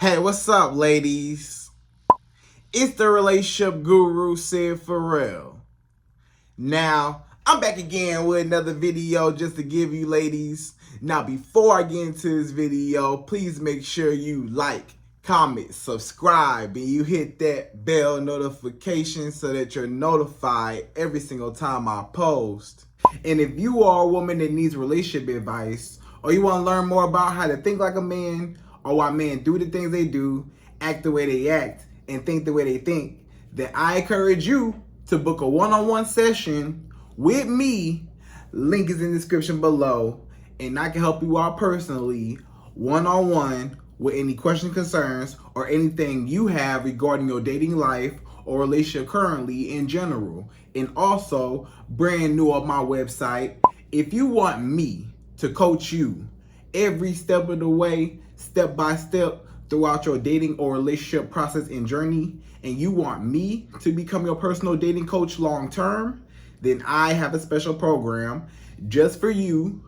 Hey, what's up, ladies? It's the relationship guru, Sydd Ferrell. Now, I'm back again with another video just to give you ladies. Now, before I get into this video, please make sure you like, comment, subscribe, and you hit that bell notification so that you're notified every single time I post. And if you are a woman that needs relationship advice, or you want to learn more about how to think like a man, or why men do the things they do, act the way they act, and think the way they think, then I encourage you to book a one-on-one session with me. Link is in the description below, and I can help you out personally, one-on-one, with any questions, concerns, or anything you have regarding your dating life or relationship currently in general. And also, brand new on my website, if you want me to coach you every step of the way, step by step, throughout your dating or relationship process and journey, and you want me to become your personal dating coach long term, then I have a special program just for you.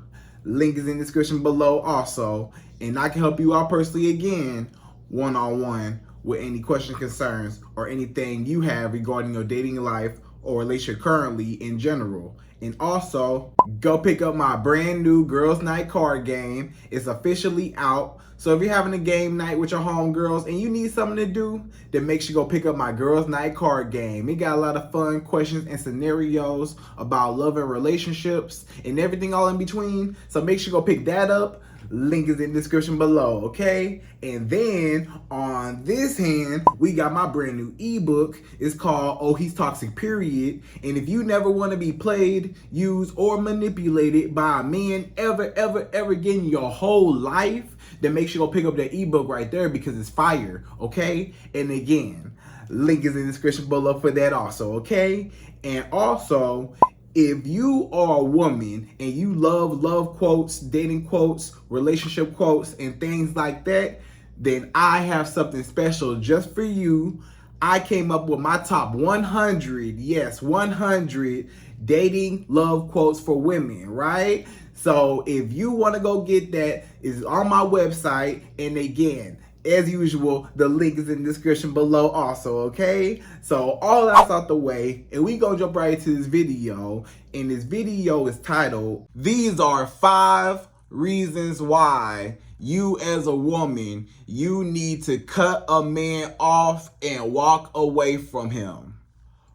Link is in the description below also, and I can help you out personally again, one-on-one, with any questions, concerns, or anything you have regarding your dating life or relationship currently in general. And also, go pick up my brand new Girls Night card game. It's officially out. So if you're having a game night with your homegirls and you need something to do, then make sure you go pick up my Girls Night card game. It got a lot of fun questions and scenarios about love and relationships and everything all in between. So make sure you go pick that up. Link is in the description below, okay? And then on this hand, we got my brand new ebook. It's called Oh, He's Toxic, Period. And if you never want to be played, used, or manipulated by a man ever again in your whole life, then make sure you go pick up that ebook right there because it's fire, okay? And again, link is in the description below for that also, okay? And also, if you are a woman and you love quotes, dating quotes, relationship quotes, and things like that, then I have something special just for you. I came up with my top 100, yes, 100 dating love quotes for women, right? So if you want to go get that, it's on my website. And again, as usual, the link is in the description below also, okay? So all that's out the way, and we gonna jump right into this video. And this video is titled, These Are 5 Reasons Why You as a Woman, You Need to Cut a Man Off and Walk Away from Him.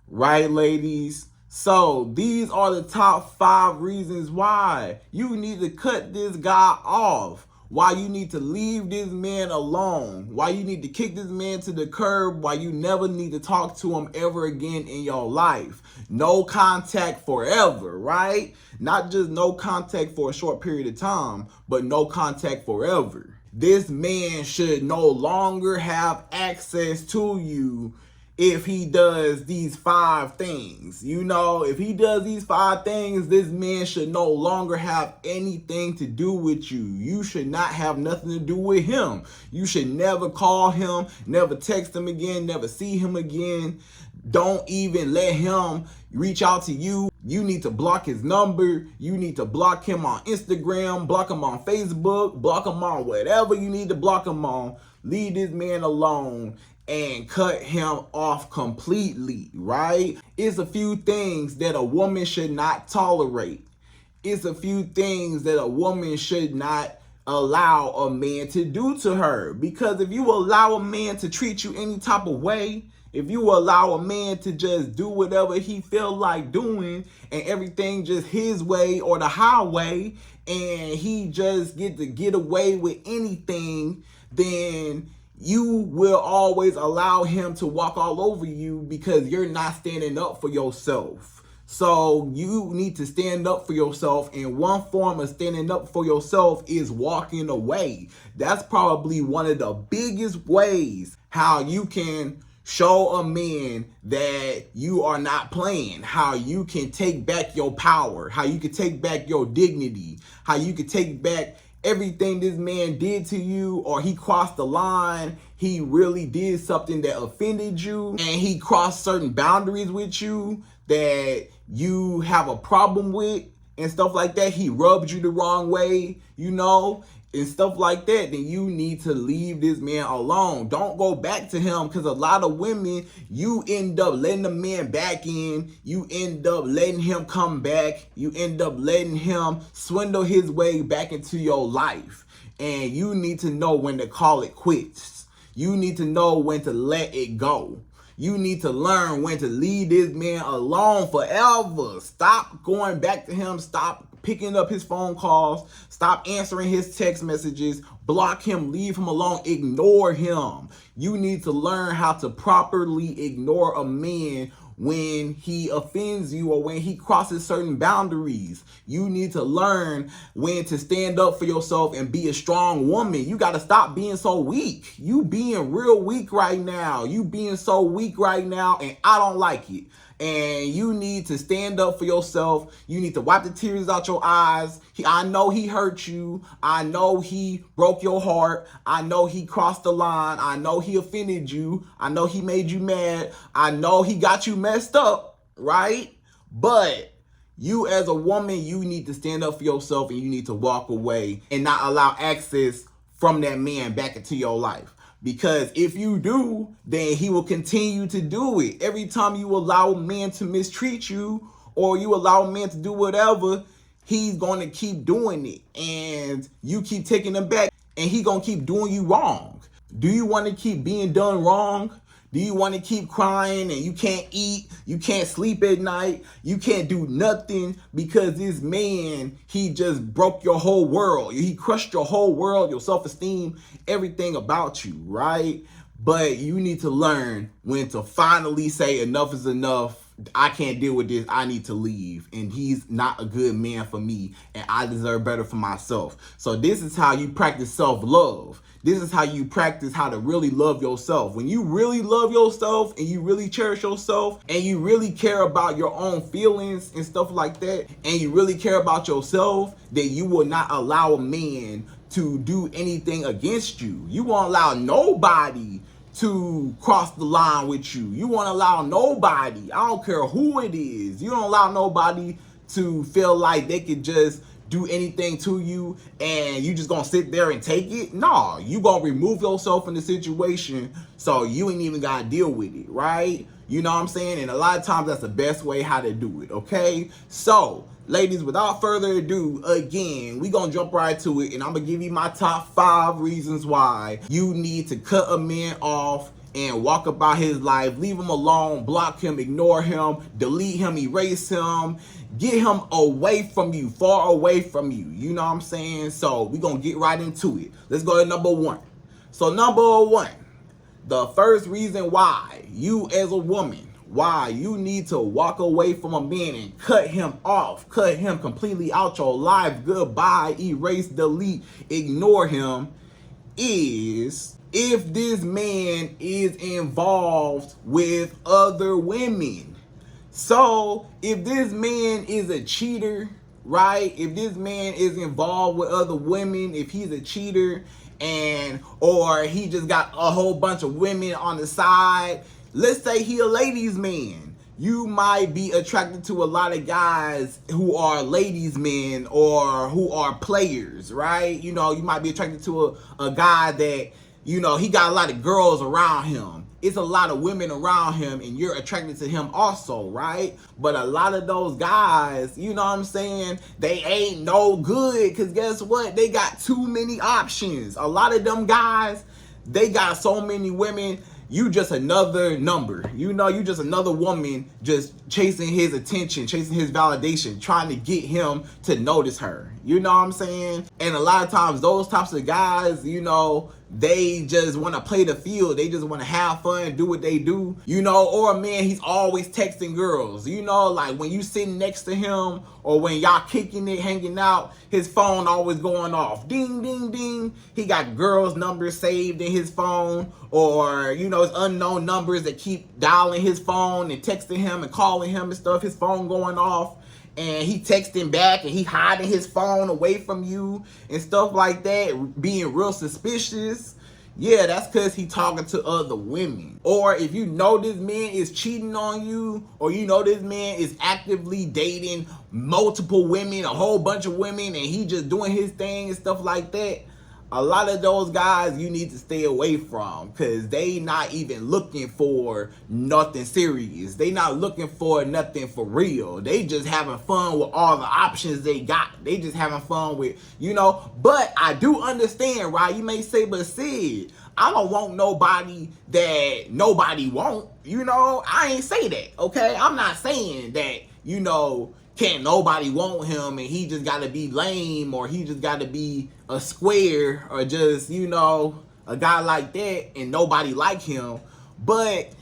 Right, ladies? So these are the top 5 reasons why you need to cut this guy off. Why you need to leave this man alone, why you need to kick this man to the curb, why you never need to talk to him ever again in your life. No contact forever, right? Not just no contact for a short period of time, but no contact forever. This man should no longer have access to you if he does these 5 things. You know, if he does these 5 things, this man should no longer have anything to do with you. You should not have nothing to do with him. You should never call him, never text him again, never see him again. Don't even let him reach out to you. You need to block his number. You need to block him on Instagram, block him on Facebook, block him on whatever you need to block him on. Leave this man alone and cut him off completely, right? It's a few things that a woman should not tolerate. It's a few things that a woman should not allow a man to do to her. Because if you allow a man to treat you any type of way, if you allow a man to just do whatever he feel like doing and everything just his way or the highway, and he just get away with anything, then you will always allow him to walk all over you because you're not standing up for yourself. So you need to stand up for yourself, and one form of standing up for yourself is walking away. That's probably one of the biggest ways how you can show a man that you are not playing, how you can take back your power, how you can take back your dignity, how you can take back everything this man did to you, or he crossed the line, he really did something that offended you, and he crossed certain boundaries with you that you have a problem with and stuff like that. He rubbed you the wrong way, you know, and stuff like that, then you need to leave this man alone. Don't go back to him, because a lot of women, you end up letting the man back in. You end up letting him come back. You end up letting him swindle his way back into your life. And you need to know when to call it quits. You need to know when to let it go. You need to learn when to leave this man alone forever. Stop going back to him. Stop picking up his phone calls. Stop answering his text messages. Block him. Leave him alone. Ignore him. You need to learn how to properly ignore a man when he offends you or when he crosses certain boundaries. You need to learn when to stand up for yourself and be a strong woman. You got to stop being so weak. You being real weak right now. You being so weak right now, and I don't like it. And you need to stand up for yourself. You need to wipe the tears out your eyes. I know he hurt you. I know he broke your heart. I know he crossed the line. I know he offended you. I know he made you mad. I know he got you messed up, right? But you as a woman, you need to stand up for yourself, and you need to walk away and not allow access from that man back into your life. Because if you do, then he will continue to do it. Every time you allow a man to mistreat you, or you allow a man to do whatever, he's going to keep doing it. And you keep taking him back, and he's going to keep doing you wrong. Do you want to keep being done wrong? Do you want to keep crying and you can't eat, you can't sleep at night, you can't do nothing because this man, he just broke your whole world. He crushed your whole world, your self-esteem, everything about you, right? But you need to learn when to finally say enough is enough. I can't deal with this. I need to leave. And he's not a good man for me. And I deserve better for myself. So this is how you practice self-love. This is how you practice how to really love yourself. When you really love yourself and you really cherish yourself and you really care about your own feelings and stuff like that, and you really care about yourself, then you will not allow a man to do anything against you. You won't allow nobody to cross the line with you. You won't allow nobody, I don't care who it is, you don't allow nobody to feel like they could just do anything to you and you just gonna sit there and take it. No, you gonna remove yourself from the situation so you ain't even gotta deal with it, right? You know what I'm saying? And a lot of times that's the best way how to do it, okay? So ladies, without further ado, again, we gonna jump right to it, and I'm gonna give you my top 5 reasons why you need to cut a man off and walk about his life. Leave him alone, block him, ignore him, delete him, erase him, get him away from you, far away from you. You know what I'm saying? So we gonna get right into it. Let's go to number 1. So number 1, the first reason why you as a woman, why you need to walk away from a man and cut him off, cut him completely out your life, goodbye, erase, delete, ignore him, is if this man is involved with other women. So if this man is a cheater, right? If this man is involved with other women, if he's a cheater or he just got a whole bunch of women on the side, let's say he a ladies man. You might be attracted to a lot of guys who are ladies men or who are players, right? You know, you might be attracted to a guy that, you know, he got a lot of girls around him. It's a lot of women around him and you're attracted to him also, right? But a lot of those guys, you know what I'm saying, they ain't no good because guess what? They got too many options. A lot of them guys, they got so many women. You just another number. You know, you just another woman just chasing his attention, chasing his validation, trying to get him to notice her. You know what I'm saying? And a lot of times those types of guys, you know, they just want to play the field. They just want to have fun, do what they do, you know. Or a man, he's always texting girls, you know, like when you sitting next to him or when y'all kicking it, hanging out, his phone always going off. Ding, ding, ding. He got girls' numbers saved in his phone, or, you know, it's unknown numbers that keep dialing his phone and texting him and calling him and stuff. His phone going off. And he texting back and he hiding his phone away from you and stuff like that, being real suspicious. Yeah, that's because he talking to other women. Or if you know this man is cheating on you, or you know this man is actively dating multiple women, a whole bunch of women, and he just doing his thing and stuff like that, a lot of those guys you need to stay away from, because they not even looking for nothing serious. They not looking for nothing for real. They just having fun with all the options they got. They just having fun with, but I do understand, right? You may say, but Sid, I don't want nobody that nobody want. I ain't say that, okay? I'm not saying that, can't nobody want him and he just gotta be lame, or he just gotta be a square, or just, a guy like that and nobody like him. But,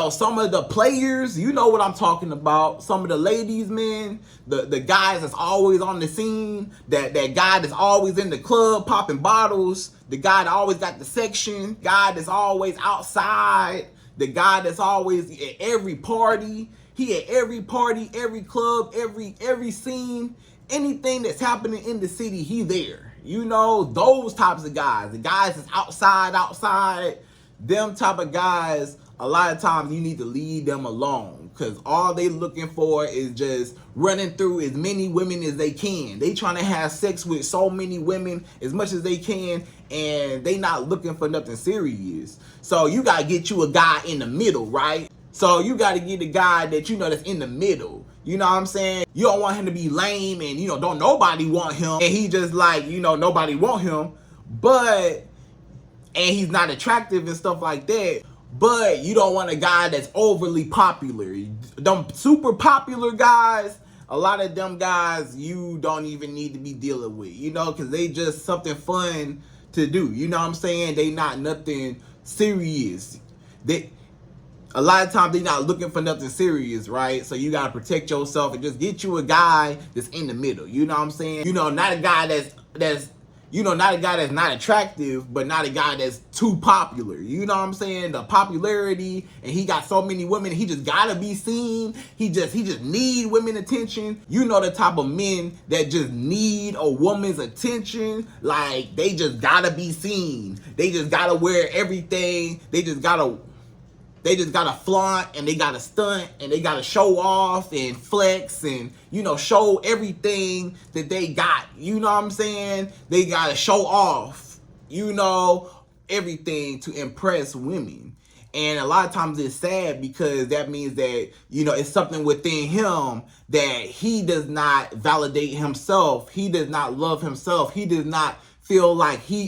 some of the players, you know what I'm talking about. Some of the ladies, man, the guys that's always on the scene, that guy that's always in the club popping bottles, the guy that always got the section, guy that's always outside, the guy that's always at every party. He at every party, every club, every scene, anything that's happening in the city, he there. Those types of guys, the guys that's outside, them type of guys, a lot of times you need to leave them alone, because all they looking for is just running through as many women as they can. They trying to have sex with so many women as much as they can, and they not looking for nothing serious. So you got to get you a guy in the middle, right? So you got to get a guy that that's in the middle. You know what I'm saying? You don't want him to be lame and, don't nobody want him. And he just like, nobody want him. And he's not attractive and stuff like that. But you don't want a guy that's overly popular. Them super popular guys, a lot of them guys you don't even need to be dealing with, because they just something fun to do. You know what I'm saying? They not nothing serious. A lot of times they're not looking for nothing serious, right? So you gotta protect yourself and just get you a guy that's in the middle. You know what I'm saying? Not a guy that's not a guy that's not attractive, but not a guy that's too popular. You know what I'm saying? The popularity, and he got so many women, he just gotta be seen. He just need women attention. The type of men that just need a woman's attention. Like, they just gotta be seen. They just gotta wear everything. They just gotta flaunt, and they gotta stunt, and they gotta show off and flex and, show everything that they got. You know what I'm saying? They gotta show off, everything to impress women. And a lot of times it's sad, because that means that, it's something within him that he does not validate himself. He does not love himself. He does not feel like he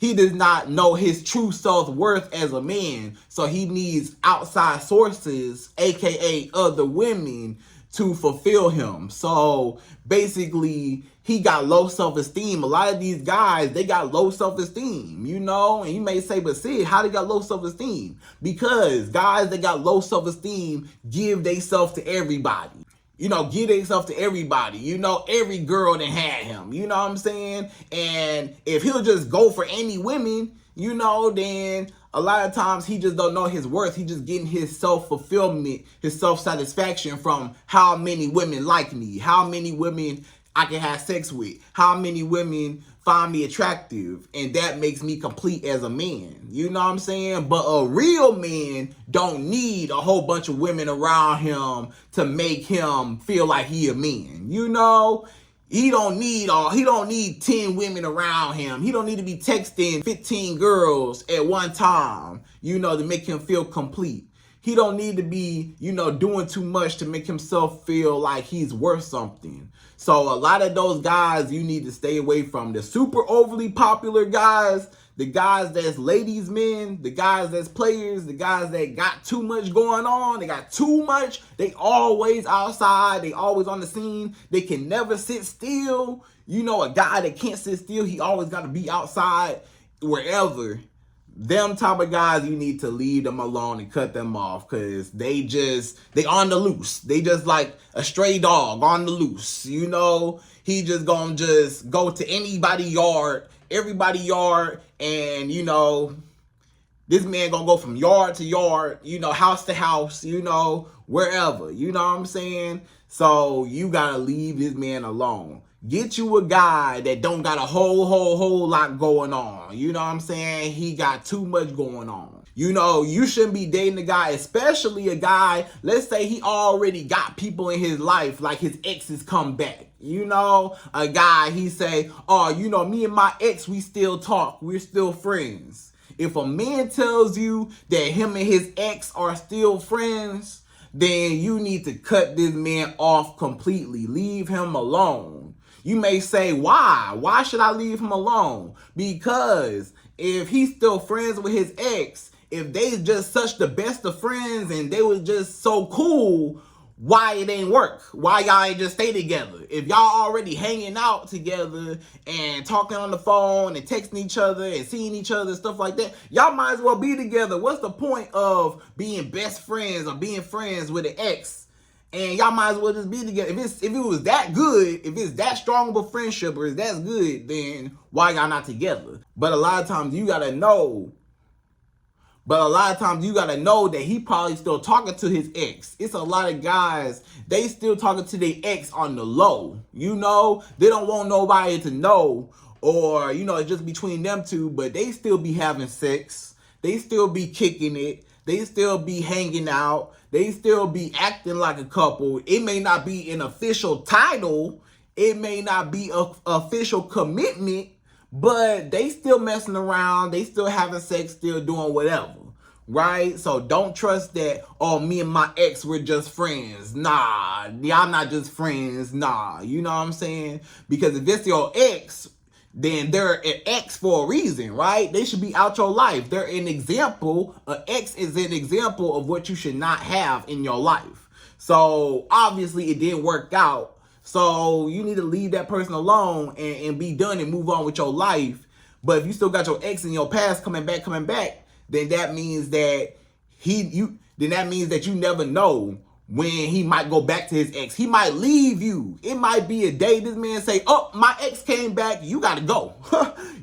does not know his true self-worth as a man. So he needs outside sources, aka other women, to fulfill him. So basically, he got low self-esteem. A lot of these guys, they got low self-esteem, and you may say, but Sid, how they got low self-esteem? Because guys that got low self-esteem give themselves to everybody. Give themselves to everybody. Every girl that had him. You know what I'm saying? And if he'll just go for any women, then a lot of times he just don't know his worth. He just getting his self-fulfillment, his self-satisfaction from how many women like me, how many women I can have sex with, how many women find me attractive, and that makes me complete as a man. You know what I'm saying? But a real man don't need a whole bunch of women around him to make him feel like he a man. He don't need 10 women around him. He don't need to be texting 15 girls at one time, to make him feel complete. He don't need to be, doing too much to make himself feel like he's worth something. So a lot of those guys you need to stay away from. The super overly popular guys, the guys that's ladies men, the guys that's players, the guys that got too much going on, they got too much, they always outside, they always on the scene, they can never sit still. A guy that can't sit still, he always got to be outside wherever. Them type of guys, you need to leave them alone and cut them off, because they on the loose. They just like a stray dog on the loose. He just gonna just go to everybody yard, and this man gonna go from yard to yard, house to house, wherever. You know what I'm saying? So you gotta leave this man alone. Get you a guy that don't got a whole lot going on. You know what I'm saying? He got too much going on. You know, you shouldn't be dating a guy, especially a guy, let's say he already got people in his life, like his exes come back. You know, a guy, he say, oh, you know, me and my ex, we still talk. We're still friends. If a man tells you that him and his ex are still friends, then you need to cut this man off completely. Leave him alone. You may say, why? Why should I leave him alone? Because if he's still friends with his ex, if they just such the best of friends and they was just so cool, why it ain't work? Why y'all ain't just stay together? If y'all already hanging out together and talking on the phone and texting each other and seeing each other and stuff like that, y'all might as well be together. What's the point of being best friends or being friends with an ex? And y'all might as well just be together. If it was that good, if it's that strong of a friendship or it's that good, then why y'all not together? But a lot of times you gotta know that he probably still talking to his ex. It's a lot of guys, they still talking to their ex on the low. You know, they don't want nobody to know, or, you know, it's just between them two, but they still be having sex. They still be kicking it. They still be hanging out. They still be acting like a couple. It may not be an official title. It may not be an official commitment, but they still messing around. They still having sex, still doing whatever, right? So don't trust that, oh, me and my ex, we're just friends. Nah, y'all not just friends. Nah, you know what I'm saying? Because if it's your ex, then they're an ex for a reason, right? They should be out your life. They're an example. An ex is an example of what you should not have in your life. So obviously it didn't work out. So you need to leave that person alone and be done and move on with your life. But if you still got your ex in your past coming back, then that means that you never know when he might go back to his ex. He might leave you. It might be a day this man say, oh, my ex came back. You got to go.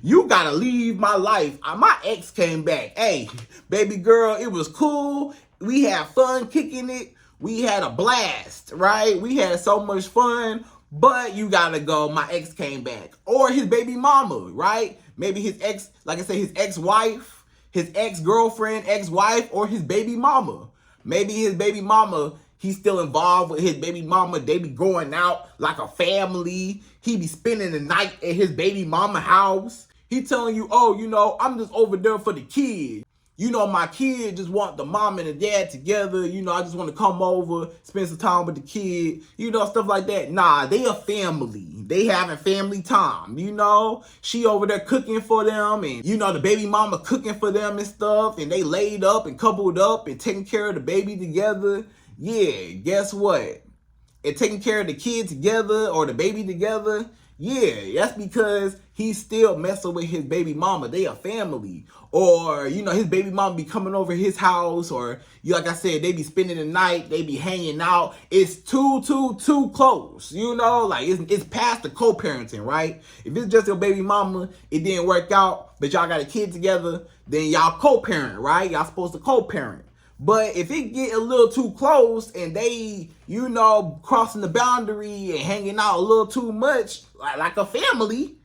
You got to leave my life. My ex came back. Hey, baby girl, it was cool. We had fun kicking it. We had a blast, right? We had so much fun, but you got to go. My ex came back. Or his baby mama, right? Maybe his ex, like I said, his ex-wife, his ex-girlfriend, ex-wife, or his baby mama. Maybe his baby mama, he's still involved with his baby mama. They be going out like a family. He be spending the night at his baby mama house. He telling you, oh, you know, I'm just over there for the kid. You know, my kid just want the mom and the dad together. You know, I just want to come over, spend some time with the kid. You know, stuff like that. Nah, they a family. They having family time, you know. She over there cooking for them. And, you know, the baby mama cooking for them and stuff. And they laid up and coupled up and taking care of the baby together. Yeah, guess what? And taking care of the kid together or the baby together. Yeah, that's because he's still messing with his baby mama. They a family. Or, you know, his baby mama be coming over his house. Or, like I said, they be spending the night. They be hanging out. It's too close. You know, like it's past the co-parenting, right? If it's just your baby mama, it didn't work out, but y'all got a kid together, then y'all co-parent, right? Y'all supposed to co-parent. But if it get a little too close and they, you know, crossing the boundary and hanging out a little too much, like a family,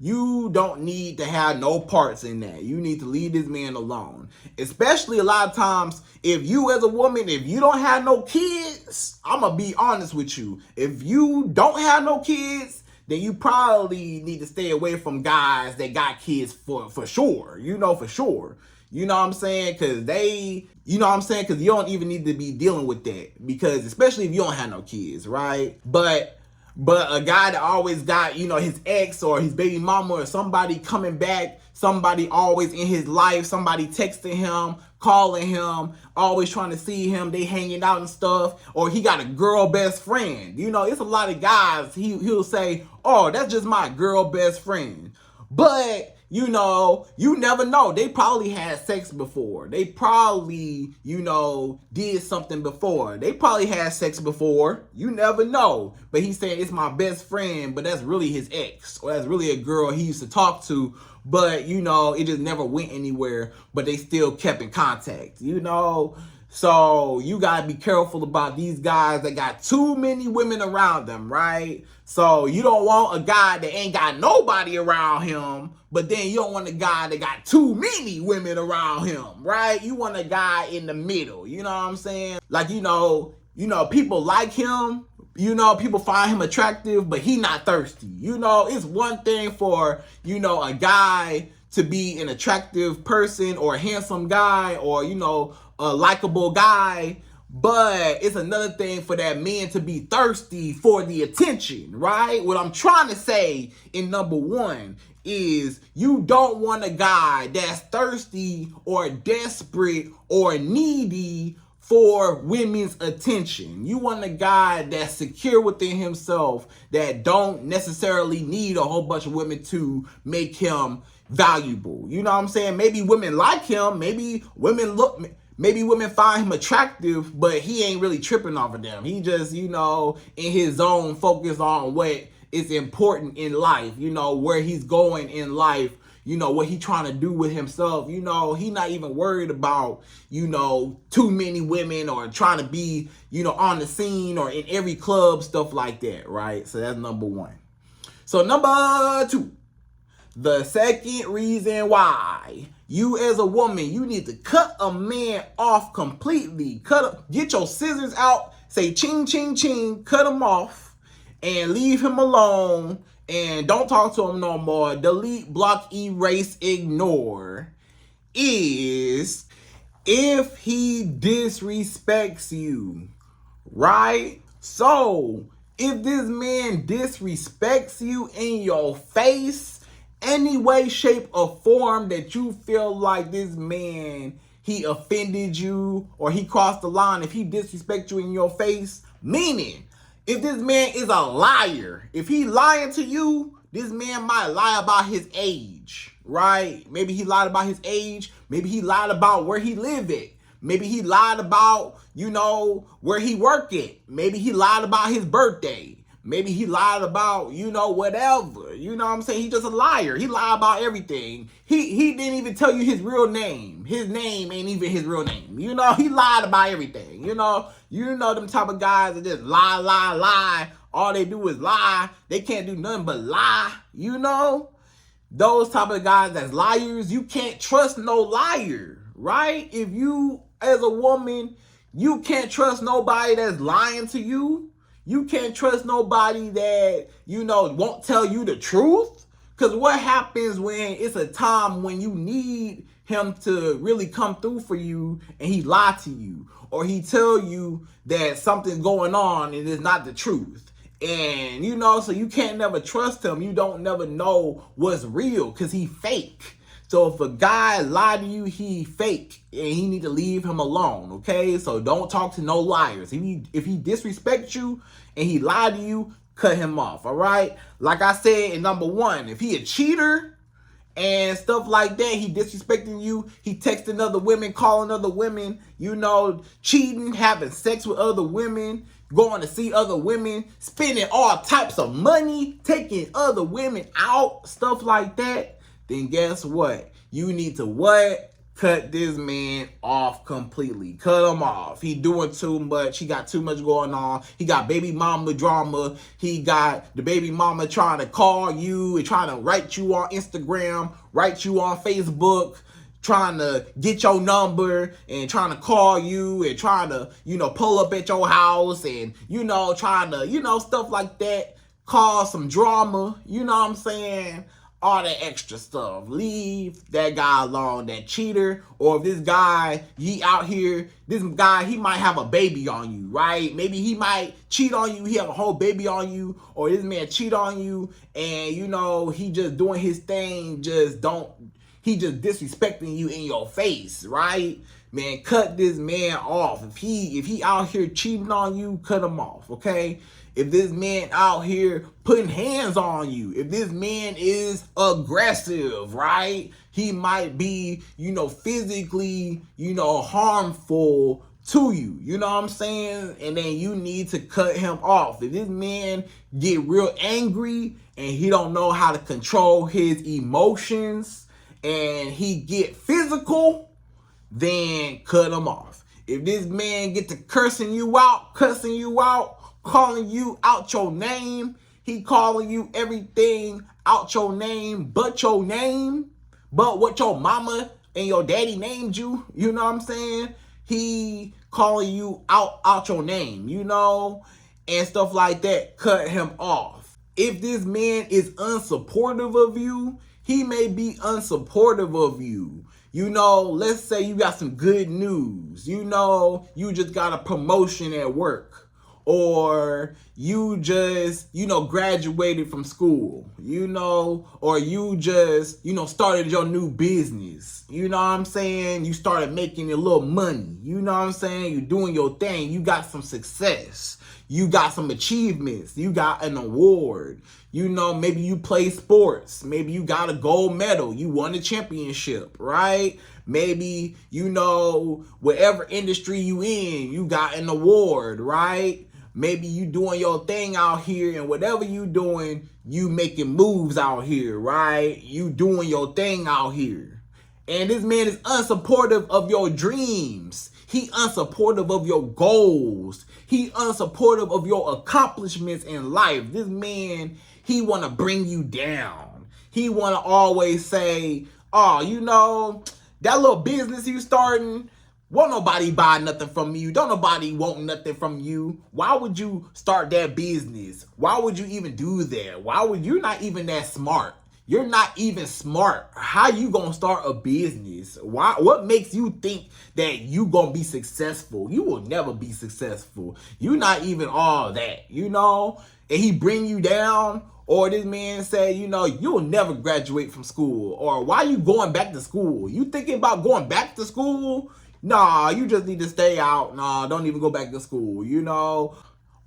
you don't need to have no parts in that. You need to leave this man alone. Especially a lot of times, if you as a woman, if you don't have no kids, I'm going to be honest with you. If you don't have no kids, then you probably need to stay away from guys that got kids for sure. You know, for sure. You know what I'm saying? Because because you don't even need to be dealing with that. Because especially if you don't have no kids, right? But a guy that always got, you know, his ex or his baby mama or somebody coming back, somebody always in his life, somebody texting him, calling him, always trying to see him, they hanging out and stuff, or he got a girl best friend. You know, it's a lot of guys, he'll say, oh, that's just my girl best friend. But, you know, you never know. They probably had sex before. They probably, you know, did something before. They probably had sex before. You never know. But he's saying it's my best friend, but that's really his ex. Or that's really a girl he used to talk to. But, you know, it just never went anywhere. But they still kept in contact. You know, So you gotta be careful about these guys that got too many women around them, right? So you don't want a guy that ain't got nobody around him, but then you don't want a guy that got too many women around him, right? You want a guy in the middle, you know what I'm saying? Like, people like him, people find him attractive, but he not thirsty. It's one thing for, a guy to be an attractive person or a handsome guy or, a likable guy, but it's another thing for that man to be thirsty for the attention, right? What I'm trying to say in number one is you don't want a guy that's thirsty or desperate or needy for women's attention. You want a guy that's secure within himself, that don't necessarily need a whole bunch of women to make him valuable. You know what I'm saying? Maybe women like him, maybe women find him attractive, but he ain't really tripping off of them. He just, in his zone, focused on what is important in life, where he's going in life, what he trying to do with himself. He not even worried about, too many women or trying to be, on the scene or in every club, stuff like that, right? So that's number one. So number two, the second reason why you as a woman, you need to cut a man off completely. Get your scissors out, say ching, ching, ching, cut him off and leave him alone and don't talk to him no more. Delete, block, erase, ignore. Is if he disrespects you, right? So if this man disrespects you in your face, any way, shape, or form that you feel like this man, he offended you or he crossed the line, if he disrespects you in your face, meaning if this man is a liar, if he lying to you, this man might lie about his age, right? Maybe he lied about his age. Maybe he lied about where he lived at. Maybe he lied about, where he worked at. Maybe he lied about his birthday. Maybe he lied about, whatever. You know what I'm saying? He's just a liar. He lied about everything. He didn't even tell you his real name. His name ain't even his real name. He lied about everything. Them type of guys that just lie. All they do is lie. They can't do nothing but lie. Those type of guys that's liars, you can't trust no liar, right? If you, as a woman, you can't trust nobody that's lying to you. You can't trust nobody that, won't tell you the truth. Because what happens when it's a time when you need him to really come through for you and he lie to you? Or he tell you that something's going on and it's not the truth. And, so you can't never trust him. You don't never know what's real because he fake. So if a guy lied to you, he fake and he need to leave him alone, okay? So don't talk to no liars. If he disrespects you and he lied to you, cut him off, all right? Like I said in number one, if he a cheater and stuff like that, he disrespecting you, he texting other women, calling other women, cheating, having sex with other women, going to see other women, spending all types of money, taking other women out, stuff like that, then guess what? You need to what? Cut this man off completely. Cut him off. He doing too much. He got too much going on. He got baby mama drama. He got the baby mama trying to call you and trying to write you on Instagram, write you on Facebook, trying to get your number and trying to call you and trying to, pull up at your house and, trying to, stuff like that. Cause some drama. You know what I'm saying? All that extra stuff. Leave that guy alone, that cheater. Or if this guy, he out here, this guy, he might have a baby on you, right? Maybe he might cheat on you, he have a whole baby on you, or this man cheat on you, and he just doing his thing, he just disrespecting you in your face, right? Man, cut this man off. If he out here cheating on you, cut him off, okay? If this man out here putting hands on you, if this man is aggressive, right? He might be, physically, harmful to you. You know what I'm saying? And then you need to cut him off. If this man get real angry and he don't know how to control his emotions and he get physical, then cut him off. If this man get to cussing you out, calling you out your name, he calling you everything out your name but your name, but what your mama and your daddy named you, you know what I'm saying? He calling you out your name, you know, and stuff like that. Cut him off. If this man is unsupportive of you, he may be unsupportive of you. You know, let's say you got some good news. You know, you just got a promotion at work. Or you just, graduated from school, or you just, started your new business. You know what I'm saying? You started making a little money. You know what I'm saying? You're doing your thing. You got some success. You got some achievements. You got an award. Maybe you play sports. Maybe you got a gold medal. You won a championship, right? Maybe, whatever industry you in, you got an award, right? Maybe you doing your thing out here, and whatever you doing, you making moves out here, right? You doing your thing out here. And this man is unsupportive of your dreams. He unsupportive of your goals. He unsupportive of your accomplishments in life. This man, he want to bring you down. He want to always say, oh, that little business you starting, won't nobody buy nothing from you. Don't nobody want nothing from you. Why would you start that business? Why would you even do that? You're not even that smart. You're not even smart. How you gonna start a business? What makes you think that you gonna be successful? You will never be successful. You're not even all that, and he bring you down. Or this man say, you'll never graduate from school. Or why you going back to school? You thinking about going back to school? Nah, you just need to stay out. Nah, don't even go back to school,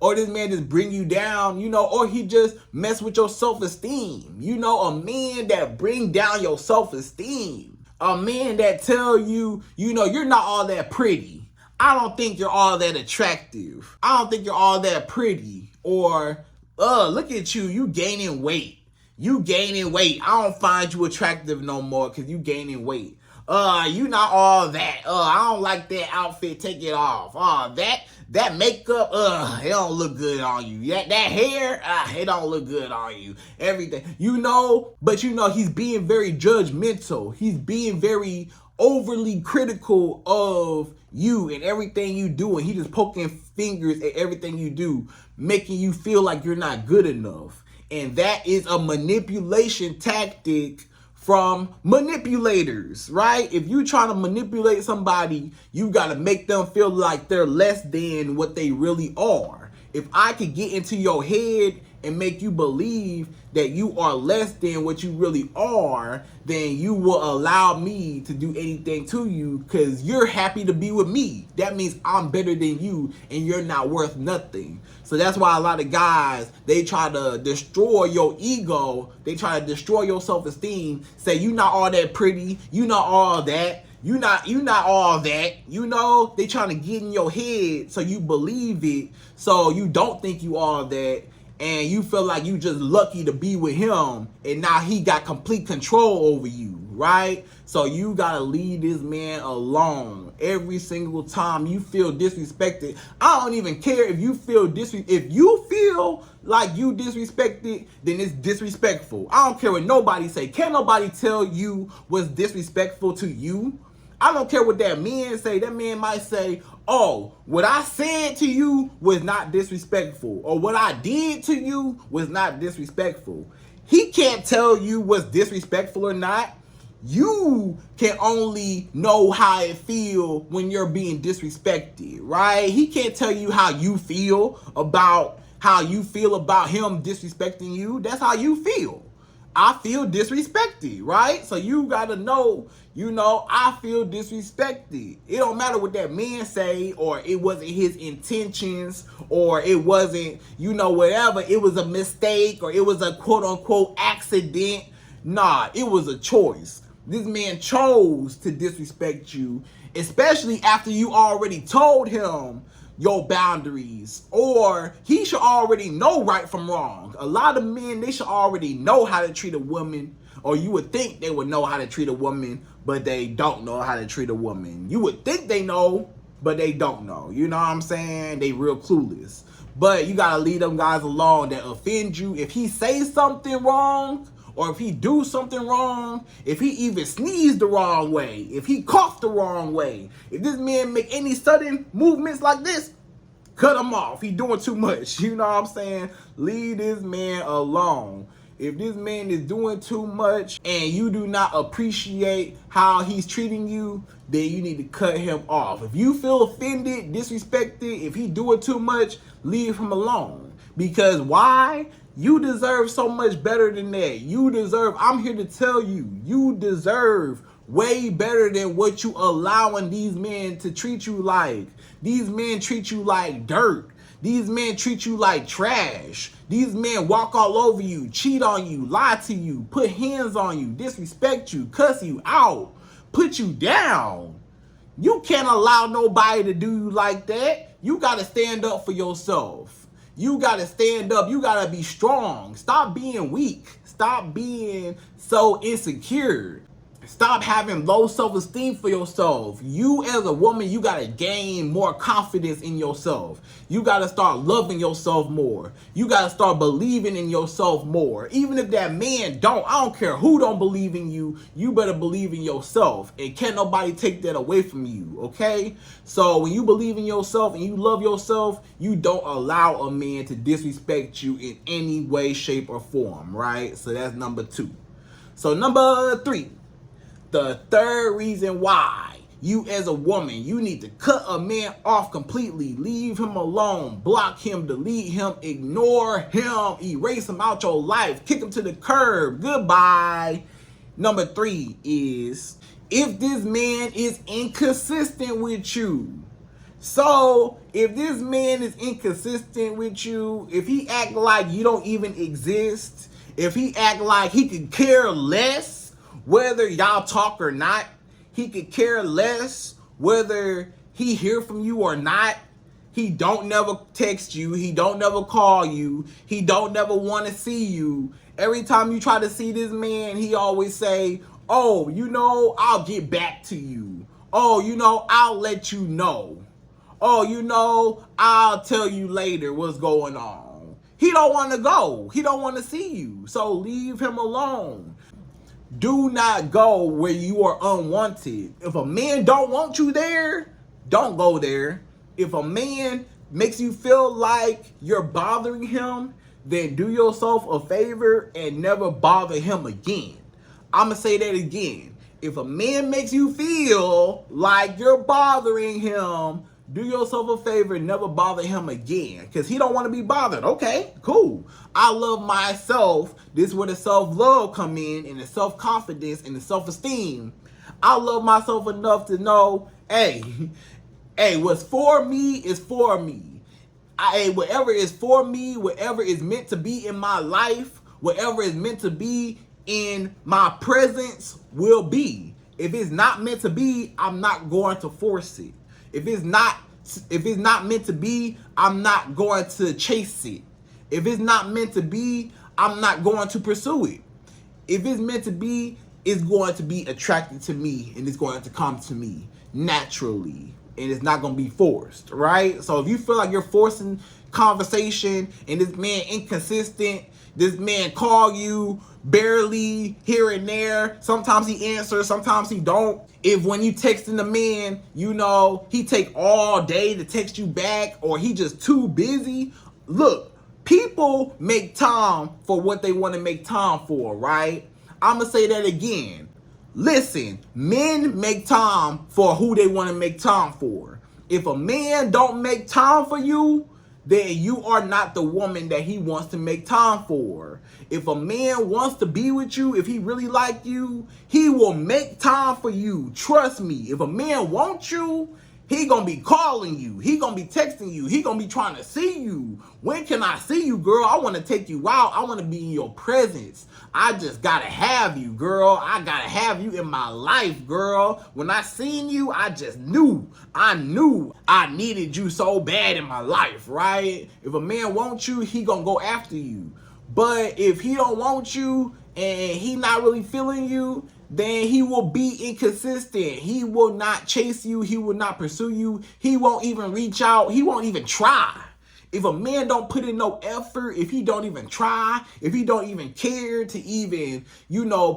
Or this man just bring you down, or he just mess with your self-esteem. A man that bring down your self-esteem. A man that tell you, you're not all that pretty. I don't think you're all that attractive. I don't think you're all that pretty. Or, look at you gaining weight. I don't find you attractive no more because you gaining weight. You not all that. I don't like that outfit. Take it off. That makeup, it don't look good on you. That hair, it don't look good on you. Everything, but he's being very judgmental. He's being very overly critical of you and everything you do. And he just poking fingers at everything you do, making you feel like you're not good enough. And that is a manipulation tactic from manipulators, right? If you try to manipulate somebody, you got to make them feel like they're less than what they really are. If I could get into your head and make you believe that you are less than what you really are, then you will allow me to do anything to you because you're happy to be with me. That means I'm better than you and you're not worth nothing. So that's why a lot of guys, they try to destroy your ego. They try to destroy your self-esteem. Say you not all that pretty. You not all that. You not all that. They trying to get in your head so you believe it. So you don't think you all that. And you feel like you just lucky to be with him. And now he got complete control over you, right? So you got to leave this man alone every single time you feel disrespected. I don't even care if you feel if you feel like you disrespected, then it's disrespectful. I don't care what nobody say. Can't nobody tell you what's disrespectful to you. I don't care what that man say. That man might say, oh, what I said to you was not disrespectful. Or what I did to you was not disrespectful. He can't tell you what's disrespectful or not. You can only know how it feel when you're being disrespected, right? He can't tell you how you feel about him disrespecting you. That's how you feel. I feel disrespected, right? So you gotta know, I feel disrespected. It don't matter what that man say, or it wasn't his intentions, or it wasn't, whatever. It was a mistake, or it was a quote unquote accident. Nah, it was a choice. This man chose to disrespect you, especially after you already told him your boundaries, or he should already know right from wrong. A lot of men, they should already know how to treat a woman, or you would think they would know how to treat a woman, but they don't know how to treat a woman. You would think they know, but they don't know. You know what I'm saying? They real clueless. But you gotta leave them guys alone that offend you. If he says something wrong, or if he do something wrong, if he even sneezed the wrong way, if he coughed the wrong way, if this man make any sudden movements like this, cut him off. He doing too much. You know what I'm saying? Leave this man alone. If this man is doing too much and you do not appreciate how he's treating you, then you need to cut him off. If you feel offended, disrespected, if he doing too much, leave him alone. Because why? You deserve so much better than that. You deserve, I'm here to tell you, you deserve way better than what you allowing these men to treat you like. These men treat you like dirt. These men treat you like trash. These men walk all over you, cheat on you, lie to you, put hands on you, disrespect you, cuss you out, put you down. You can't allow nobody to do you like that. You got to stand up for yourself. You got to stand up. You got to be strong. Stop being weak. Stop being so insecure. Stop having low self-esteem for yourself. You as a woman, you got to gain more confidence in yourself. You got to start loving yourself more. You got to start believing in yourself more. Even if that man don't, I don't care who don't believe in you, you better believe in yourself. And can't nobody take that away from you, okay? So when you believe in yourself and you love yourself, you don't allow a man to disrespect you in any way, shape, or form, right? So that's number 2. So number 3. The third reason why you as a woman, you need to cut a man off completely. Leave him alone. Block him, delete him, ignore him, erase him out your life, kick him to the curb. Goodbye. Number 3 is if this man is inconsistent with you. So if this man is inconsistent with you, if he act like you don't even exist, if he act like he could care less whether y'all talk or not, he could care less whether he hear from you or not, he don't never text you, he don't never call you, he don't never want to see you. Every time you try to see this man, he always say, oh, you know, I'll get back to you. Oh, you know, I'll let you know. Oh, you know, I'll tell you later what's going on. He don't want to go. He don't want to see you. So leave him alone. Do not go where you are unwanted. If a man don't want you there, don't go there. If a man makes you feel like you're bothering him, then do yourself a favor and never bother him again. I'm going to say that again. If a man makes you feel like you're bothering him, do yourself a favor and never bother him again, because he don't want to be bothered. Okay, cool. I love myself. This is where the self-love come in, and the self-confidence and the self-esteem. I love myself enough to know, hey, what's for me is for me. Whatever is for me, whatever is meant to be in my life, whatever is meant to be in my presence will be. If it's not meant to be, I'm not going to force it. If it's not meant to be, I'm not going to chase it. If it's not meant to be, I'm not going to pursue it. If it's meant to be, it's going to be attracted to me and it's going to come to me naturally. And it's not going to be forced, right? So if you feel like you're forcing conversation and this man inconsistent, this man call you barely here and there, sometimes he answers, sometimes he don't. If when you texting the man, you know, he take all day to text you back or he just too busy, look, people make time for what they want to make time for, right? I'm going to say that again. Listen, men make time for who they want to make time for. If a man don't make time for you, then you are not the woman that he wants to make time for. If a man wants to be with you, if he really like you, he will make time for you. Trust me. If a man wants you, he gonna be calling you. He gonna be texting you. He gonna be trying to see you. When can I see you, girl? I want to take you out. I want to be in your presence. I just gotta have you, girl. I gotta have you in my life, girl. When I seen you, I just knew. I knew I needed you so bad in my life, right? If a man wants you, he gonna go after you. But if he don't want you and he not really feeling you, then he will be inconsistent. He will not chase you. He will not pursue you. He won't even reach out. He won't even try. If a man don't put in no effort, if he don't even try, if he don't even care to even,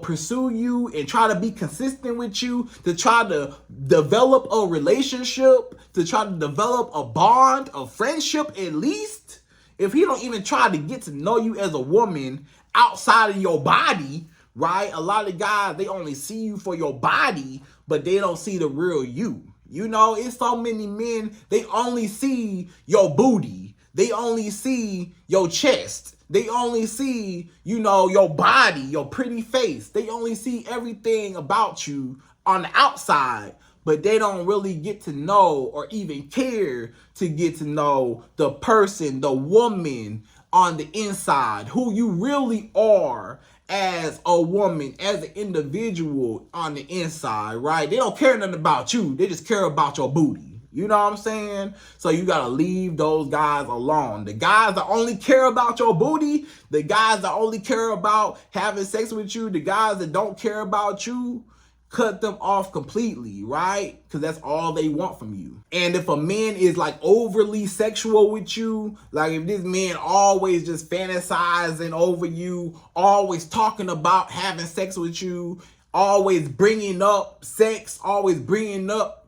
pursue you and try to be consistent with you, to try to develop a relationship, to try to develop a bond, a friendship at least, if he don't even try to get to know you as a woman outside of your body, right? A lot of guys, they only see you for your body, but they don't see the real you. It's so many men, they only see your booty. They only see your chest. They only see, your body, your pretty face. They only see everything about you on the outside, but they don't really get to know or even care to get to know the person, the woman on the inside, who you really are as a woman, as an individual on the inside, right? They don't care nothing about you. They just care about your booty. You know what I'm saying? So you got to leave those guys alone. The guys that only care about your booty, the guys that only care about having sex with you, the guys that don't care about you, cut them off completely, right? Because that's all they want from you. And if a man is like overly sexual with you, like if this man always just fantasizing over you, always talking about having sex with you, always bringing up sex, always bringing up,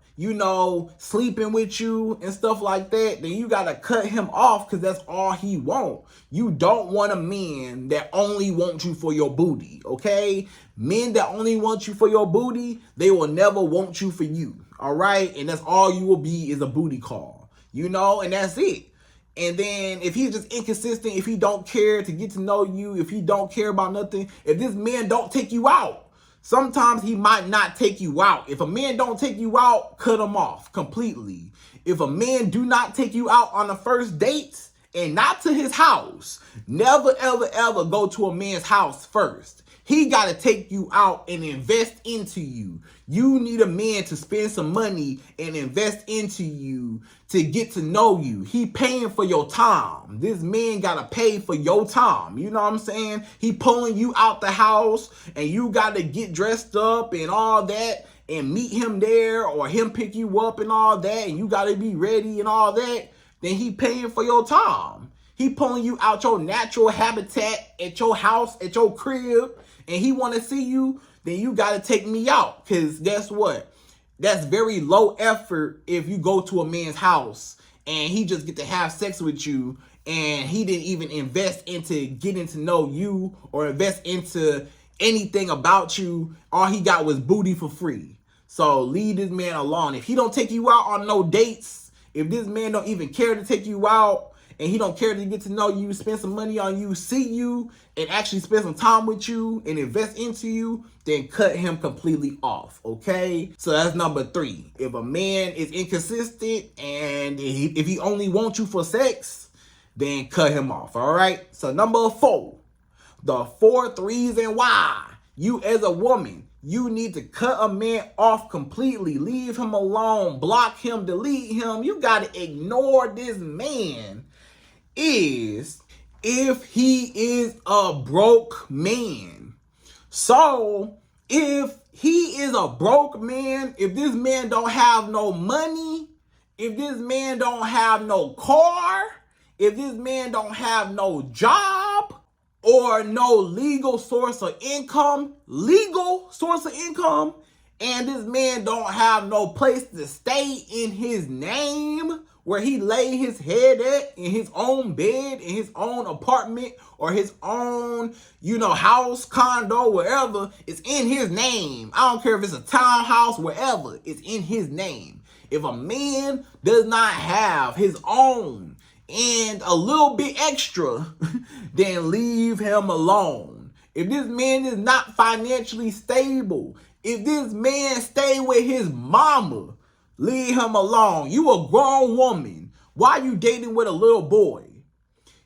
sleeping with you and stuff like that, then you gotta cut him off, because that's all he want. You don't want a man that only wants you for your booty, okay? Men that only want you for your booty, they will never want you for you, all right? And that's all you will be, is a booty call, and that's it. And then if he's just inconsistent, if he don't care to get to know you, if he don't care about nothing, if this man don't take you out, sometimes he might not take you out. If a man don't take you out, cut him off completely. If a man do not take you out on the first dates and not to his house, never, ever, ever go to a man's house first. He got to take you out and invest into you. You need a man to spend some money and invest into you to get to know you. He paying for your time. This man got to pay for your time. You know what I'm saying? He pulling you out the house and you got to get dressed up and all that and meet him there, or him pick you up and all that, and you got to be ready and all that. Then he paying for your time. He pulling you out your natural habitat at your house, at your crib, and he want to see you, then you got to take me out. Because guess what? That's very low effort if you go to a man's house and he just get to have sex with you and he didn't even invest into getting to know you or invest into anything about you. All he got was booty for free. So leave this man alone. If he don't take you out on no dates, if this man don't even care to take you out, and he don't care to get to know you, spend some money on you, see you, and actually spend some time with you and invest into you, then cut him completely off, okay? So that's number 3. If a man is inconsistent and if he only wants you for sex, then cut him off, all right? So number 4, the 4 reasons why you as a woman, you need to cut a man off completely. Leave him alone, block him, delete him. You got to ignore this man is if he is a broke man. So if he is a broke man, if this man don't have no money, if this man don't have no car, if this man don't have no job or no legal source of income, and this man don't have no place to stay in his name, where he lay his head at, in his own bed, in his own apartment, or his own, house, condo, wherever, it's in his name. I don't care if it's a townhouse, wherever, it's in his name. If a man does not have his own and a little bit extra, then leave him alone. If this man is not financially stable, if this man stay with his mama, leave him alone. You a grown woman. Why you dating with a little boy?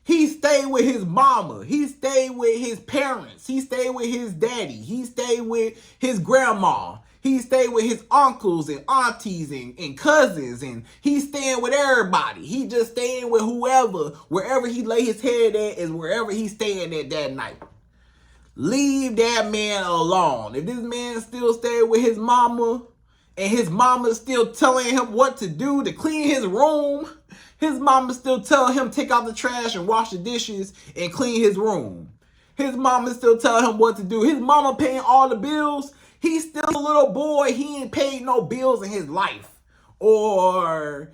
He stayed with his mama. He stayed with his parents. He stayed with his daddy. He stayed with his grandma. He stayed with his uncles and aunties and cousins. And he's staying with everybody. He just staying with whoever. Wherever he lay his head at is wherever he's staying at that night. leave that man alone. If this man still stay with his mama and his mama still telling him what to do to clean his room, his mama still telling him take out the trash and wash the dishes and clean his room. His mama still telling him what to do. His mama paying all the bills. He's still a little boy. He ain't paid no bills in his life. Or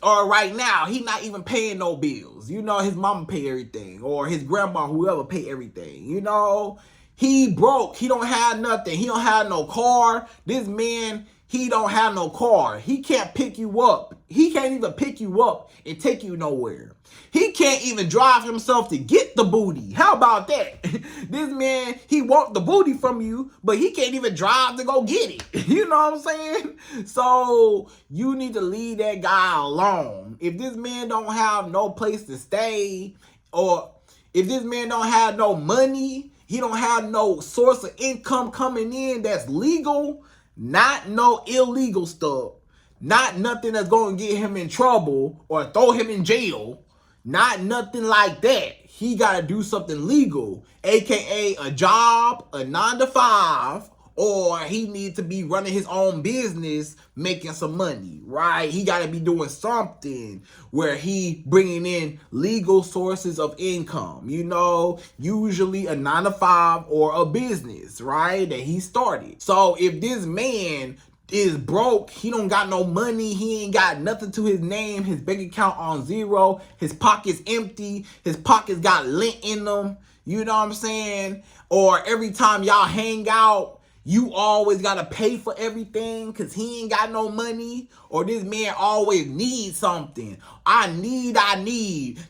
right now, he not even paying no bills. You know, his mama pay everything. Or his grandma, whoever, pay everything. You know, he broke. He don't have nothing. He don't have no car. This man, he don't have no car. He can't pick you up. He can't even pick you up and take you nowhere. He can't even drive himself to get the booty. How about that? This man, he want the booty from you, but he can't even drive to go get it. You know what I'm saying? So you need to leave that guy alone. If this man don't have no place to stay, or if this man don't have no money, he don't have no source of income coming in that's legal, not no illegal stuff, not nothing that's going to get him in trouble or throw him in jail, not nothing like that. He got to do something legal, aka a job, a 9-to-5, or he needs to be running his own business, making some money, right? He got to be doing something where he bringing in legal sources of income, you know, usually a 9-to-5 or a business, right, that he started. So if this man is broke, he don't got no money, he ain't got nothing to his name, his bank account on zero, his pockets empty, his pockets got lint in them, you know what I'm saying? Or every time y'all hang out, you always gotta pay for everything because he ain't got no money. Or this man always needs something. I need.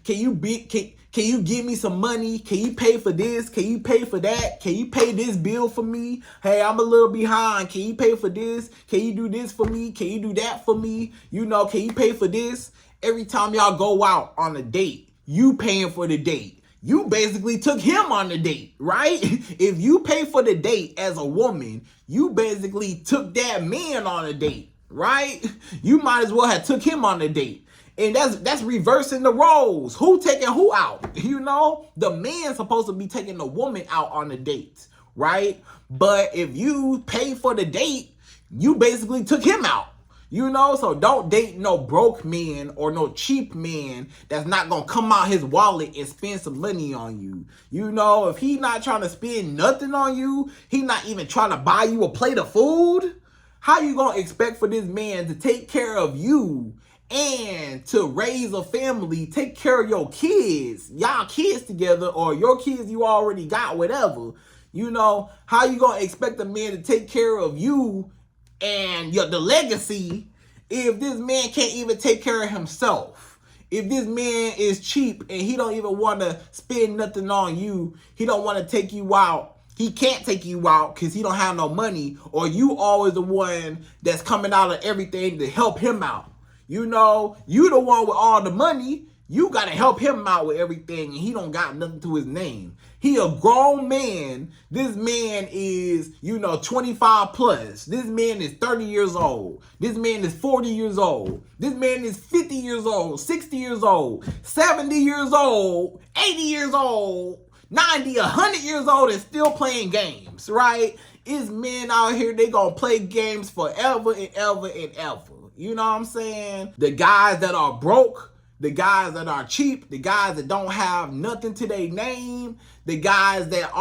Can you give me some money? Can you pay for this? Can you pay for that? Can you pay this bill for me? Hey, I'm a little behind. Can you pay for this? Can you do this for me? Can you do that for me? You know, can you pay for this? Every time y'all go out on a date, you paying for the date. You basically took him on the date, right? If you pay for the date as a woman, you basically took that man on a date, right? You might as well have took him on the date. And that's reversing the roles. Who taking who out? You know, the man's supposed to be taking the woman out on the dates, right? But if you pay for the date, you basically took him out. You know, so don't date no broke man or no cheap man that's not gonna come out his wallet and spend some money on you. You know, if he not trying to spend nothing on you, he not even trying to buy you a plate of food, how you gonna expect for this man to take care of you and to raise a family, take care of your kids, y'all kids together, or your kids you already got, whatever? You know, how you gonna expect a man to take care of you and the legacy if this man can't even take care of himself? If this man is cheap and he don't even want to spend nothing on you, he don't want to take you out, he can't take you out because he don't have no money, or you always the one that's coming out of everything to help him out. You know, you the one with all the money, you got to help him out with everything, and he don't got nothing to his name. He a grown man. This man is, 25 plus. This man is 30 years old. This man is 40 years old. This man is 50 years old, 60 years old, 70 years old, 80 years old, 90, 100 years old, and still playing games, right? It's men out here, they gonna play games forever and ever and ever. You know what I'm saying? The guys that are broke, the guys that are cheap, the guys that don't have nothing to their name, the guys that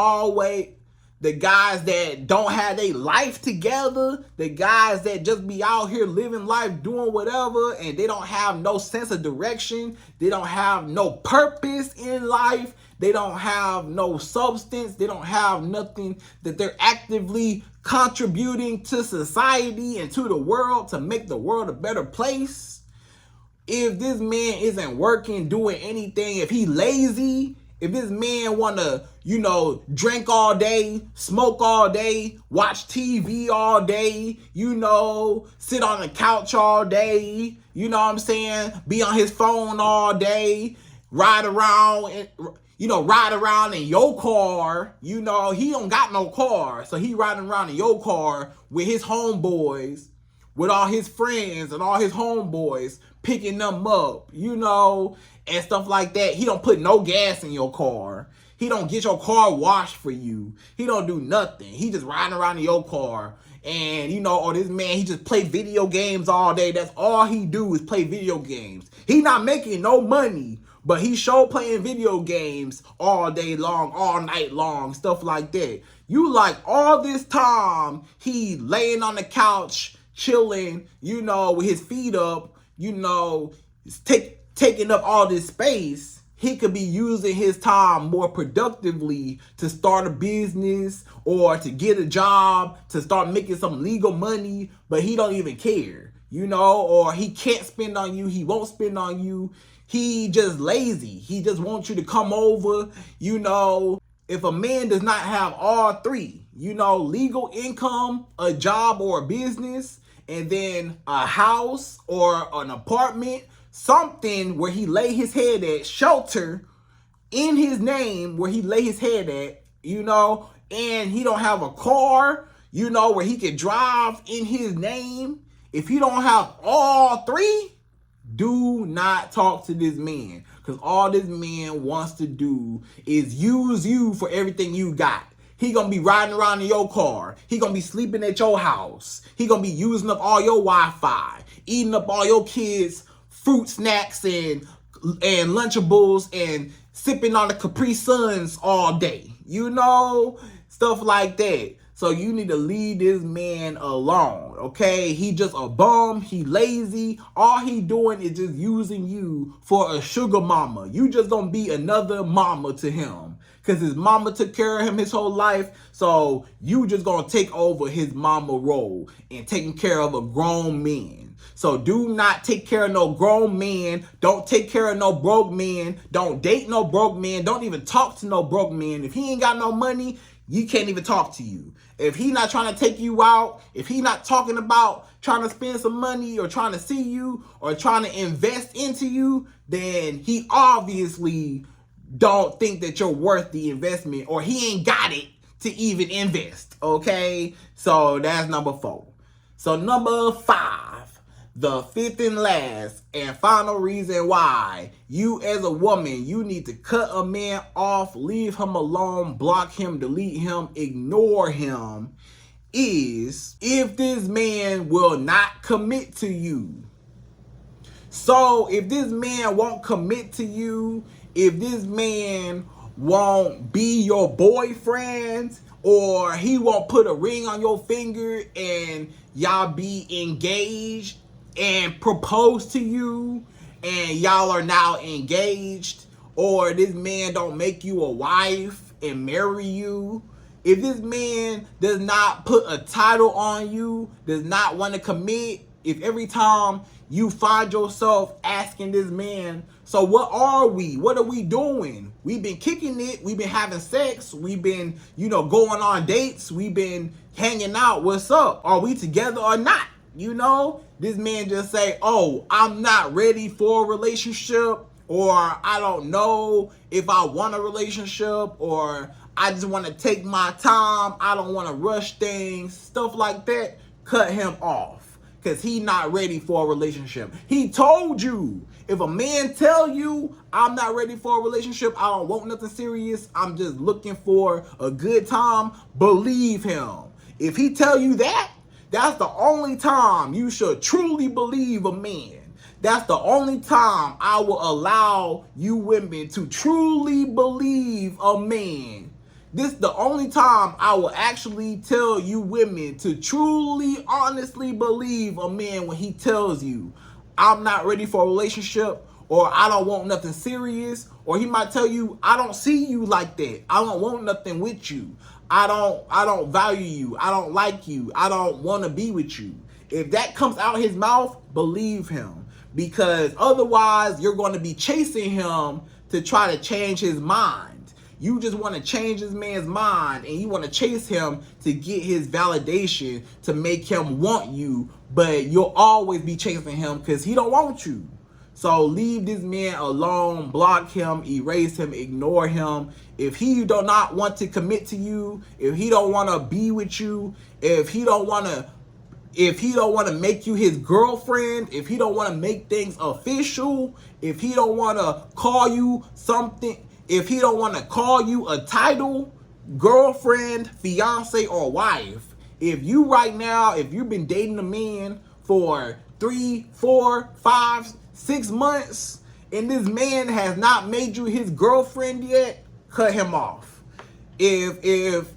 don't have their life together, the guys that just be out here living life, doing whatever, and they don't have no sense of direction, they don't have no purpose in life, they don't have no substance, they don't have nothing that they're actively contributing to society and to the world to make the world a better place. If this man isn't working, doing anything, if he lazy, if this man want to, drink all day, smoke all day, watch TV all day, sit on the couch all day, be on his phone all day, ride around in your car, he don't got no car, so he riding around in your car with his homeboys, with all his friends and all his homeboys, picking them up, and stuff like that. He don't put no gas in your car. He don't get your car washed for you. He don't do nothing. He just riding around in your car. And, you know, or this man, he just play video games all day. That's all he do is play video games. He not making no money, but he sure playing video games all day long, all night long, stuff like that. You like all this time, he laying on the couch, chilling, you know, with his feet up, you know, taking up all this space. He could be using his time more productively to start a business or to get a job, to start making some legal money, but he don't even care, you know, or he can't spend on you. He won't spend on you. He just lazy. He just wants you to come over, you know. If a man does not have all three, you know, legal income, a job or a business, and then a house or an apartment, something where he lay his head at, shelter in his name where he lay his head at, you know, and he don't have a car, you know, where he can drive in his name. If he don't have all three, do not talk to this man, because all this man wants to do is use you for everything you got. He gonna be riding around in your car. He gonna be sleeping at your house. He gonna be using up all your Wi-Fi, eating up all your kids' fruit snacks and Lunchables, and sipping on the Capri Suns all day. You know, stuff like that. So you need to leave this man alone, okay? He just a bum. He lazy. All he doing is just using you for a sugar mama. You just gonna be another mama to him, because his mama took care of him his whole life. So you just gonna take over his mama role and taking care of a grown man. So do not take care of no grown man. Don't take care of no broke man. Don't date no broke man. Don't even talk to no broke man. If he ain't got no money, you can't even talk to you. If he not trying to take you out, if he not talking about trying to spend some money or trying to see you or trying to invest into you, then he obviously don't think that you're worth the investment, or he ain't got it to even invest, okay? So that's number 4. So number 5, the fifth and last and final reason why you as a woman, you need to cut a man off, leave him alone, block him, delete him, ignore him, is if this man will not commit to you. So if this man won't commit to you, if this man won't be your boyfriend, or he won't put a ring on your finger and y'all be engaged and propose to you and y'all are now engaged, or this man don't make you a wife and marry you, if this man does not put a title on you, does not want to commit, if every time you find yourself asking this man, so what are we? What are we doing? We've been kicking it. We've been having sex. We've been, you know, going on dates. We've been hanging out. What's up? Are we together or not? You know, this man just say, oh, I'm not ready for a relationship, or I don't know if I want a relationship, or I just want to take my time. I don't want to rush things, stuff like that. Cut him off, because he not ready for a relationship. He told you, if a man tell you, I'm not ready for a relationship, I don't want nothing serious, I'm just looking for a good time, believe him. If he tell you that, that's the only time you should truly believe a man. That's the only time I will allow you women to truly believe a man. This is the only time I will actually tell you women to truly, honestly believe a man when he tells you, I'm not ready for a relationship, or I don't want nothing serious, or he might tell you, I don't see you like that. I don't want nothing with you. I don't value you. I don't like you. I don't want to be with you. If that comes out his mouth, believe him, because otherwise you're going to be chasing him to try to change his mind. You just want to change this man's mind, and you want to chase him to get his validation, to make him want you, but you'll always be chasing him because he don't want you. So leave this man alone, block him, erase him, ignore him. If he do not want to commit to you, if he don't want to be with you, if he don't want to make you his girlfriend, if he don't want to make things official, if he don't want to call you something, if he don't want to call you a title, girlfriend, fiance, or wife, if you've been dating a man for 3, 4, 5, 6 months, and this man has not made you his girlfriend yet, cut him off. If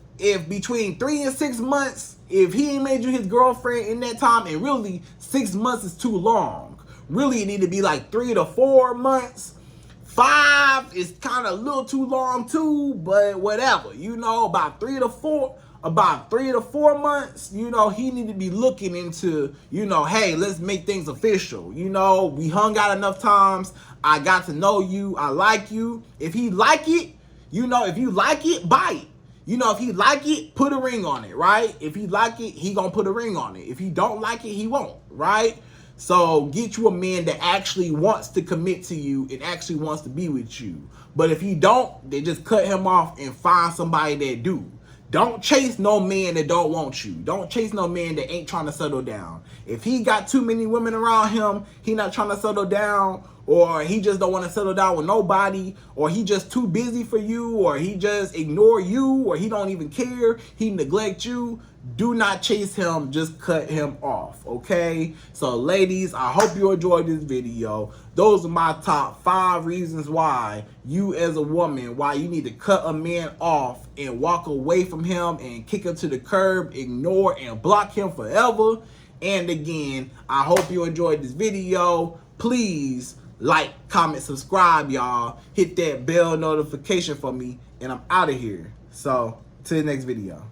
between 3 and 6 months, if he ain't made you his girlfriend in that time, and really 6 months is too long. Really, it need to be like 3 to 4 months. 5 is kind of a little too long too, but whatever. About 3 to 4 months, he need to be looking into, hey, let's make things official. We hung out enough times. I got to know you. I like you. If he like it, if you like it, buy it. If he like it, put a ring on it, right? If he like it, he gonna put a ring on it. If he don't like it, he won't, right? So get you a man that actually wants to commit to you and actually wants to be with you. But if he don't, then just cut him off and find somebody that do. Don't chase no man that don't want you. Don't chase no man that ain't trying to settle down. If he got too many women around him, he not trying to settle down, or he just don't want to settle down with nobody, or he just too busy for you, or he just ignore you, or he don't even care, he neglect you, do not chase him, just cut him off, okay? So ladies, I hope you enjoyed this video. Those are my top 5 reasons why you as a woman, why you need to cut a man off and walk away from him and kick him to the curb, ignore and block him forever. And again, I hope you enjoyed this video. Please like, comment, subscribe, y'all. Hit that bell notification for me, and I'm out of here. So, till the next video.